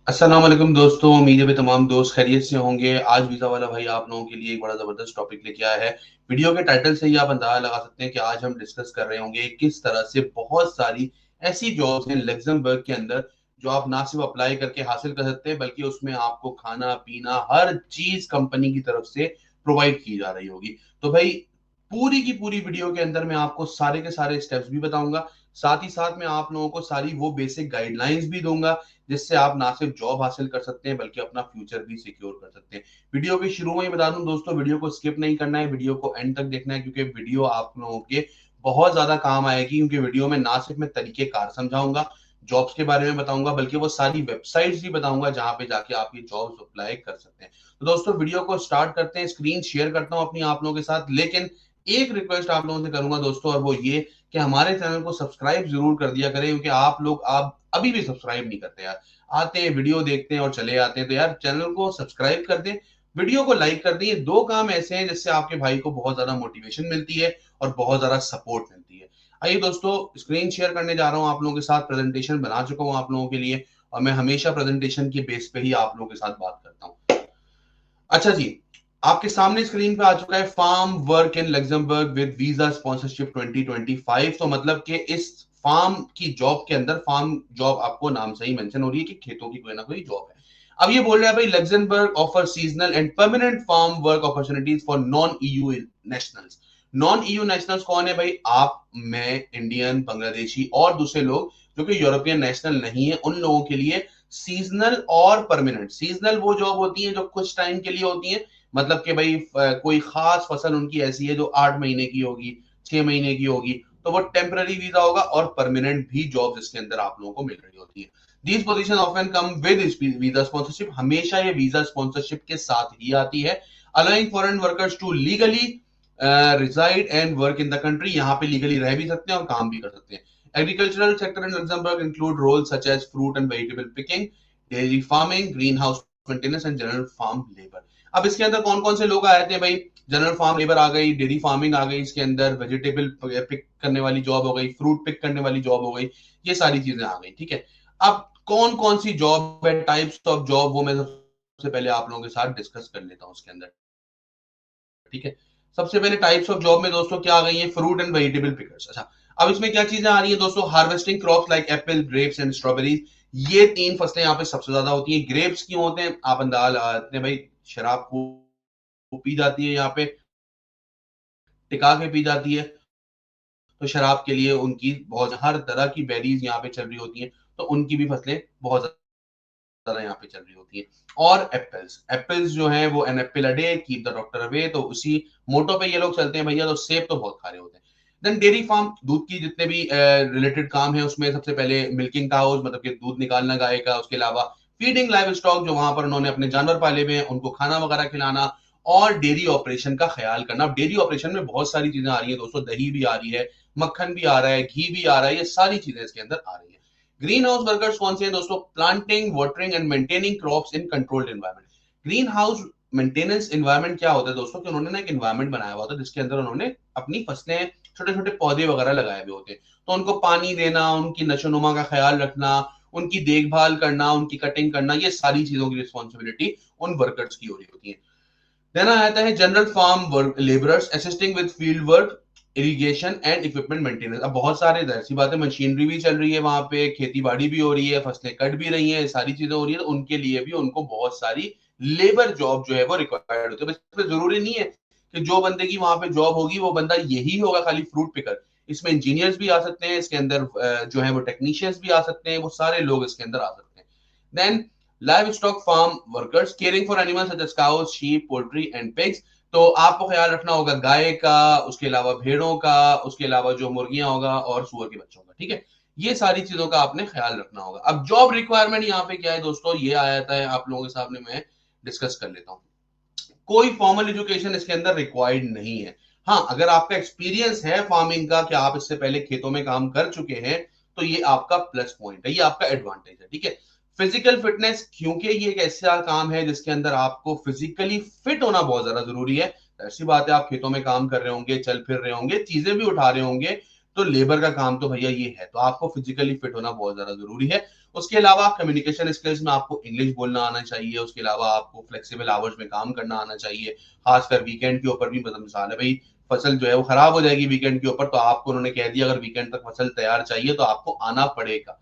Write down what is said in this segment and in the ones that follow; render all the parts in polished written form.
अस्सलाम वालेकुम दोस्तों, उम्मीद है भी तमाम दोस्त खैरियत से होंगे। आज वीज़ा वाला भाई आप लोगों के लिए एक बड़ा ज़बरदस्त टॉपिक लेके आया है। वीडियो के टाइटल से ही आप अंदाज़ा लगा सकते हैं कि आज हम डिस्कस कर रहे होंगे किस तरह से बहुत सारी ऐसी जॉब्स हैं लग्ज़मबर्ग के अंदर, जो आप ना सिर्फ़ अप्लाई करके हासिल कर सकते हैं, बल्कि उसमें आपको खाना-पीना हर चीज़ कंपनी की तरफ से प्रोवाइड की जा रही होगी। तो भाई पूरी की पूरी वीडियो के अंदर मैं आपको सारे के सारे स्टेप्स भी बताऊँगा, साथ ही साथ मैं आप लोगों को सारी वो बेसिक गाइडलाइंस भी दूँगा जिससे आप ना सिर्फ जॉब हासिल कर सकते हैं बल्कि अपना फ्यूचर भी सिक्योर कर सकते हैं। वीडियो के शुरू में ही बता दूं दोस्तों, वीडियो को स्किप नहीं करना है, वीडियो को एंड तक देखना है, क्योंकि वीडियो आप लोगों के बहुत ज्यादा काम आएगी। क्योंकि वीडियो में ना सिर्फ मैं तरीके कार समझाऊंगा, जॉब्स के बारे में बताऊंगा, बल्कि वो सारी वेबसाइट्स भी बताऊंगा जहां पे जाके आप ये जॉब्स अप्लाई कर सकते हैं। तो दोस्तों वीडियो को स्टार्ट करते हैं। स्क्रीन शेयर करता हूं अपनी आप लोगों के साथ, लेकिन एक रिक्वेस्ट आप लोगों से करूंगा दोस्तों, और वो ये कि हमारे चैनल को सब्सक्राइब जरूर कर दिया करें, क्योंकि आप अभी भी सब्सक्राइब नहीं करते यार। आते हैं, वीडियो देखते हैं और चले आते हैं। तो यार चैनल को सब्सक्राइब कर दें, वीडियो को लाइक कर दें। ये दो काम ऐसे हैं जिससे आपके भाई को बहुत ज्यादा मोटिवेशन मिलती है और बहुत ज्यादा सपोर्ट मिलती है। आइए दोस्तों, स्क्रीन शेयर करने जा रहा हूं आप लोगों के साथ। प्रेजेंटेशन बना चुका हूं आप लोगों के लिए, और मैं हमेशा प्रेजेंटेशन के बेस पे ही आप लोगों के साथ बात करता हूं। अच्छा जी, आपके सामने स्क्रीन पे आ चुका है farm work in Luxembourg with visa sponsorship 2025। तो मतलब कि इस फार्म की जॉब के अंदर, फार्म जॉब आपको नाम से ही मेंशन हो रही है कि खेतों की कोई ना कोई जॉब है। अब ये बोल रहा है भाई, Luxembourg offer seasonal and permanent farm work opportunities for non EU nationals. Non EU nationals कौन है भाई? आप, मैं, इंडियन, बांग्लादेशी और दूसरे लोग जो कि यूरोपियन नेशनल नहीं है, उन लोगों के लिए सीजनल और परमानेंट। सीजनल वो जॉब होती है जो कुछ टाइम के लिए होती है, मतलब कि भाई कोई खास फसल उनकी ऐसी है जो 8 महीने की होगी, 6 महीने की होगी, तो वो टेम्पररी वीजा होगा। और परमानेंट भी जॉब इसके अंदर आप लोगों को मिल रही होती है। These position often come with visa sponsorship. हमेशा ये वीजा स्पॉन्सरशिप के साथ ही आती है। Allowing foreign workers to legally reside and work in the country. यहाँ पे लीगली रह भी सकते हैं और काम भी कर सकते हैं। Agricultural sector in Luxembourg include roles such as fruit and vegetable picking, dairy farming, greenhouse maintenance and general farm labor। अब इसके अंदर कौन कौन से लोग आए थे भाई? जनरल फार्म लेबर आ गई, डेयरी फार्मिंग आ गई, इसके अंदर वेजिटेबल पिक करने वाली जॉब हो गई, फ्रूट पिक करने वाली जॉब हो गई, ये सारी चीजें आ गई। ठीक है, अब कौन कौन सी जॉब है, टाइप्स ऑफ जॉब, वो मैं सबसे पहले आप लोगों के साथ डिस्कस कर लेता हूँ उसके अंदर। ठीक है, सबसे पहले टाइप्स ऑफ जॉब में दोस्तों क्या आ गई है? Fruit and vegetable pickers. अच्छा, अब इसमें क्या चीजें आ रही है दोस्तों? Harvesting crops like Apple, grapes and strawberries. ये तीन फसलें यहाँ पे सबसे ज्यादा होती है। ग्रेप्स क्यों होते हैं? आप अंदाजा लगाते हैं भाई, शराब को पी जाती है यहाँ पे, टिका के पी जाती है, तो शराब के लिए उनकी बहुत हर तरह की बेरीज यहाँ पे चल रही होती हैं, तो उनकी भी फसलें बहुत ज्यादा यहाँ पे चल रही होती है। और एप्पल्स, एप्पल्स जो है वो an apple a day keep the doctor away, तो उसी मोटो पे ये लोग चलते हैं भैया। तो सेब तो बहुत खा रहे होते हैं। देन डेयरी फार्म, दूध की जितने भी रिलेटेड काम है उसमें सबसे पहले मिल्किंग काउज, मतलब कि दूध निकालना गाय का। उसके अलावा फीडिंग लाइव स्टॉक, जो वहां पर उन्होंने अपने जानवर पाले हुए हैं उनको खाना वगैरह खिलाना। और डेयरी ऑपरेशन का ख्याल करना। डेयरी ऑपरेशन में बहुत सारी चीजें आ रही है दोस्तों, दही भी आ रही है, मक्खन भी आ रहा है, घी भी आ रहा है, ये सारी चीजें इसके अंदर आ रही है। ग्रीन हाउस वर्कर्स कौन से हैं दोस्तों? Planting, watering and maintaining crops in controlled environment. Green house maintenance environment क्या होता है दोस्तों? कि उन्होंने ना एक एनवायरनमेंट बनाया हुआ होता है जिसके अंदर उन्होंने अपनी फसलें, छोटे छोटे पौधे वगैरह लगाए हुए होते हैं। तो उनको पानी देना, उनकी नशोनुमा का ख्याल रखना, उनकी देखभाल करना, उनकी कटिंग करना, ये सारी चीजों की रिस्पॉन्सिबिलिटी उन वर्कर्स की हो रही होती है। देन आता है general farm work labourers assisting with field work, irrigation and equipment maintenance. अब बहुत सारे, ऐसी बात है, मशीनरी भी चल रही है वहां पे, खेती बाड़ी भी हो रही है, फसलें कट भी रही हैं, सारी चीजें हो रही है, तो उनके लिए भी उनको बहुत सारी लेबर जॉब जो है वो रिक्वायर्ड होती है। इसमें जरूरी नहीं है कि जो बंदे की वहां पे जॉब होगी वो बंदा यही होगा खाली फ्रूट पिकर। इसमें इंजीनियर्स भी आ सकते हैं, इसके अंदर जो है वो टेक्नीशियंस भी आ सकते हैं, वो सारे लोग इसके अंदर आ सकते हैं। Then livestock farm workers caring for animals such as cows, sheep, poultry and pigs. तो आपको ख्याल रखना होगा गाय का, उसके अलावा भेड़ों का, उसके अलावा जो मुर्गियां होगा और सुअर के बच्चों का। ठीक है, ये सारी चीजों का आपने ख्याल रखना होगा। अब जॉब रिक्वायरमेंट यहाँ पे क्या है दोस्तों, ये आ जाता है आप लोगों के सामने, मैं डिस्कस कर लेता हूँ। कोई फॉर्मल एजुकेशन इसके अंदर रिक्वायर्ड नहीं है। हाँ, अगर आपका एक्सपीरियंस है फार्मिंग का, कि आप इससे पहले खेतों में काम कर चुके हैं, तो ये आपका प्लस पॉइंट है, ये आपका एडवांटेज है। ठीक है, फिजिकल फिटनेस, क्योंकि ये एक ऐसा काम है जिसके अंदर आपको फिजिकली फिट होना बहुत ज्यादा जरूरी है। ऐसी बात है, आप खेतों में काम कर रहे होंगे, चल फिर रहे होंगे, चीजें भी उठा रहे होंगे, तो लेबर का काम तो भैया ये है, तो आपको फिजिकली फिट होना बहुत ज्यादा जरूरी है। उसके अलावा कम्युनिकेशन स्किल्स में आपको इंग्लिश बोलना आना चाहिए, उसके अलावा आपको फ्लेक्सिबल आवर्स में काम करना आना चाहिए, खासकर वीकेंड के ऊपर भी। मतलब मिसाल है भाई फसल जो है वो खराब हो जाएगी वीकेंड के ऊपर, तो आपको उन्होंने कह दिया अगर वीकेंड तक फसल तैयार चाहिए तो आपको आना पड़ेगा।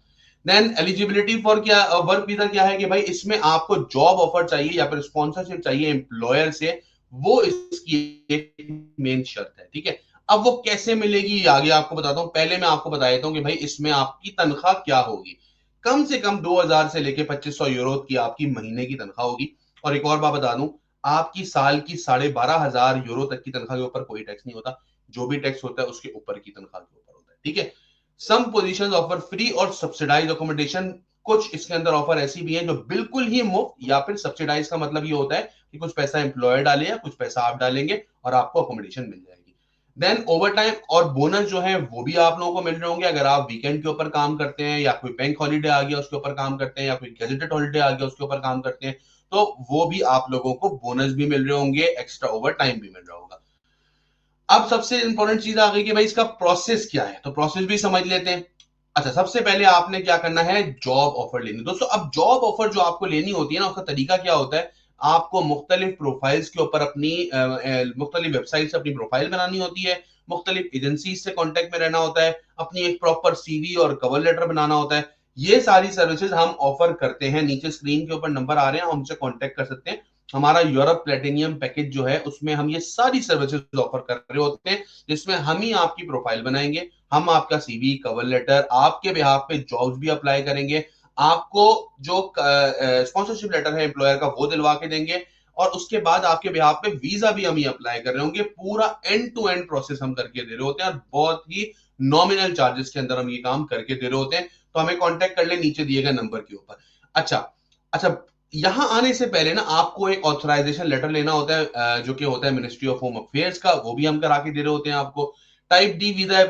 देन एलिजिबिलिटी फॉर क्या वर्क वीजा क्या है कि भाई इसमें आपको जॉब ऑफर चाहिए या फिर स्पॉन्सरशिप चाहिए एम्प्लॉयर से, वो इसकी एक मेन शर्त है, ठीक है। अब वो कैसे मिलेगी ये आगे आपको बताता हूं, पहले मैं आपको बता देता हूं कि भाई इसमें आपकी तनख्वाह क्या होगी। कम से कम 2000 से लेके 2500 यूरो की आपकी महीने की तनख्वाह होगी। और एक और बात बता दूं, आपकी साल की 12,500 यूरो तक की तनख्वाह के ऊपर कोई टैक्स नहीं होता, जो भी टैक्स होता है उसके ऊपर की तनख्वाह के ऊपर होता है, ठीक है। सम पोजीशंस ऑफर फ्री और सब्सिडाइज अकोमोडेशन, कुछ इसके अंदर ऑफर ऐसी भी है जो बिल्कुल ही मुफ्त या फिर सब्सिडाइज का मतलब ये होता है कि कुछ पैसा एम्प्लॉयर डाले या कुछ पैसा आप डालेंगे और आपको अकोमोडेशन मिल जाएगी। देन ओवर टाइम और बोनस जो है वो भी आप लोगों को मिल रहे होंगे अगर आप वीकेंड के ऊपर काम करते हैं, या कोई बैंक हॉलीडे आ गया उसके ऊपर काम करते हैं, या कोई गेजेटेड हॉलीडे आ गया उसके ऊपर काम करते हैं, तो वो भी आप लोगों को बोनस भी मिल रहे होंगे, एक्स्ट्रा ओवर टाइम भी मिल रहा होगा। अब सबसे इंपॉर्टेंट चीज आ गई कि भाई इसका प्रोसेस क्या है, तो प्रोसेस भी समझ लेते हैं। अच्छा, सबसे पहले आपने क्या करना है, जॉब ऑफर लेनी। दोस्तों अब जॉब ऑफर जो आपको लेनी होती है ना, उसका तरीका क्या होता है, आपको मुख्तलिफ प्रोफाइल्स के ऊपर अपनी मुख्तलिफ वेबसाइट से अपनी प्रोफाइल बनानी होती है, मुख्तलिफ एजेंसी से कॉन्टेक्ट में रहना होता है, अपनी एक प्रॉपर सीवी और कवर लेटर बनाना होता है। ये सारी सर्विसेज हम ऑफर करते हैं, नीचे स्क्रीन के ऊपर नंबर आ रहे हैं, हमसे कॉन्टेक्ट कर सकते हैं। हमारा यूरोप प्लेटिनियम पैकेज जो है उसमें हम ये सारी सर्विसेज ऑफर कर रहे होते हैं, जिसमें हम ही आपकी प्रोफाइल बनाएंगे, हम आपका सीवी कवर लेटर, आपके बिहाफ पे जॉब्स भी अप्लाई करेंगे, आपको जो स्पॉन्सरशिप लेटर है एम्प्लॉयर का वो दिलवा के देंगे, और उसके बाद आपके बिहाफ पे वीजा भी हम ही अप्लाई कर रहे होंगे। पूरा एंड टू एंड प्रोसेस हम करके दे रहे होते हैं और बहुत ही नॉमिनल चार्जेस के अंदर हम ये काम करके दे रहे होते हैं। तो हमें कॉन्टेक्ट कर ले नीचे दिए गए नंबर के ऊपर। अच्छा अच्छा, यहां आने से पहले ना आपको एक ऑथराइजेशन लेटर लेना होता है, जो कि होता है मिनिस्ट्री ऑफ होम अफेयर्स का, वो भी हम करा के दे रहे होते हैं आपको। टाइप डी वीजा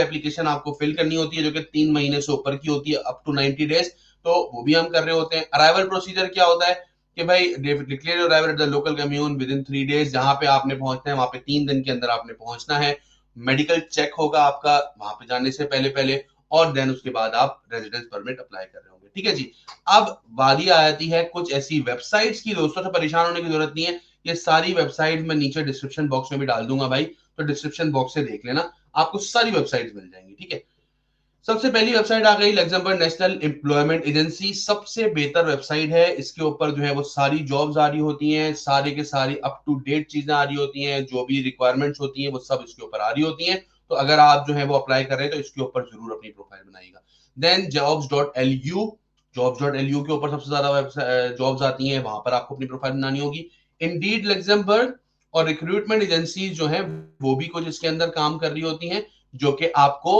एप्लीकेशन आपको फिल करनी होती है, जो कि 3 महीने से ऊपर की होती है, अप टू 90 डेज, तो वो भी हम कर रहे होते हैं। अराइवल प्रोसीजर क्या होता है कि भाई declare your arrival at the local commune with in 3 days, जहां पे आपने पहुंचना है वहां पे 3 दिन के अंदर आपने पहुंचना है। मेडिकल चेक होगा आपका वहां पे जाने से पहले पहले, और देन उसके बाद आप रेजिडेंस परमिट अप्लाई कर रहे होंगे, ठीक है जी। अब बारी आती है कुछ ऐसी वेबसाइट्स की, दोस्तों से परेशान होने की जरूरत नहीं है, ये सारी वेबसाइट मैं नीचे डिस्क्रिप्शन बॉक्स में भी डाल दूंगा भाई, तो डिस्क्रिप्शन बॉक्स से देख लेना, आपको सारी वेबसाइट्स मिल जाएंगी, ठीक है। सबसे पहली वेबसाइट आ गई लग्जमबर्ग नेशनल एम्प्लॉयमेंट एजेंसी, सबसे बेहतर वेबसाइट है, इसके ऊपर जो है वो सारी जॉब्स आ रही होती हैं, सारे के सारी अप टू डेट चीजें आ रही होती हैं, जो भी रिक्वायरमेंट्स होती हैं वो सब इसके ऊपर आ रही होती हैं। तो अगर आप जो है वो अप्लाई कर रहे हैं तो इसके ऊपर जरूर अपनी प्रोफाइल बनाइएगा। देन जॉब्स.एल यू के ऊपर सबसे ज्यादा जॉब्स आती हैं, वहां पर आपको अपनी प्रोफाइल बनानी होगी। इंडीड लग्जमबर्ग और रिक्रूटमेंट एजेंसी जो है वो भी कुछ इसके अंदर काम कर रही होती हैं, जो कि आपको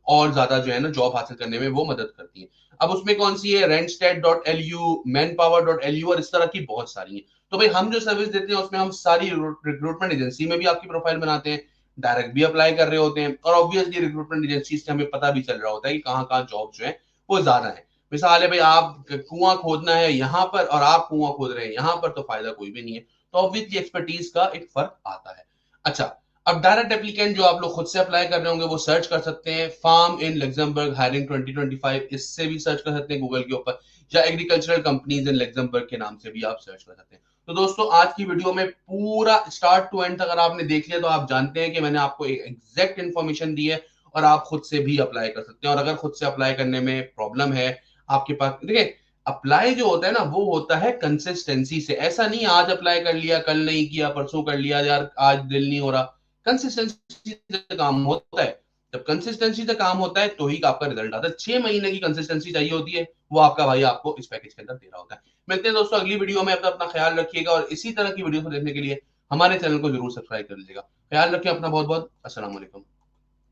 और ज्यादा जो है ना जॉब हासिल करने में वो मदद करती है। अब उसमें कौन सी है, रेंटस्टेड.lu, manpower.lu, और इस तरह की बहुत सारी है। तो भाई हम जो सर्विस देते हैं उसमें हम सारी रिक्रूटमेंट एजेंसी में भी आपकी प्रोफाइल बनाते हैं, डायरेक्ट भी अप्लाई कर रहे होते हैं, और ऑब्वियसली रिक्रूटमेंट एजेंसी से हमें पता भी चल रहा होता है कि कहाँ कहाँ जॉब जो है वो ज्यादा है। मिसाल है भाई आप कुआं खोदना है यहाँ पर और आप कुआं खोद रहे हैं यहाँ पर, तो फायदा कोई भी नहीं है, तो ऑब्वियसली एक्सपर्टीज का एक फर्क आता है। अच्छा, अब डायरेक्ट एप्लीकेंट जो आप लोग खुद से अप्लाई कर रहे होंगे वो सर्च कर सकते हैं फार्म इन लग्जमबर्ग हायरिंग 2025, इससे भी सर्च कर सकते हैं गूगल के ऊपर, या एग्रीकल्चरल कंपनीज इन लग्जमबर्ग के नाम से भी आप सर्च कर सकते हैं। तो दोस्तों आज की वीडियो में पूरा स्टार्ट टू एंड अगर आपने देख लिया तो आप जानते हैं कि मैंने आपको एक एग्जैक्ट इन्फॉर्मेशन दी है, और आप खुद से भी अप्लाई कर सकते हैं। और अगर खुद से अप्लाई करने में प्रॉब्लम है आपके पास, देखिए अप्लाई जो होता है ना वो होता है कंसिस्टेंसी से, ऐसा नहीं आज अप्लाई कर लिया कल नहीं किया परसों कर लिया यार आज दिल नहीं हो रहा। कंसिस्टेंसी से काम होता है, जब कंसिस्टेंसी से काम होता है तो ही आपका रिजल्ट आता है। 6 महीने की कंसिस्टेंसी चाहिए होती है, वो आपका भाई आपको इस पैकेज के अंदर दे रहा होता है। मिलते हैं दोस्तों अगली वीडियो में, अपना ख्याल रखिएगा, और इसी तरह की वीडियो को देखने के लिए हमारे चैनल को जरूर सब्सक्राइब कर लीजिएगा। ख्याल रखें अपना, बहुत बहुत अस्सलाम वालेकुम।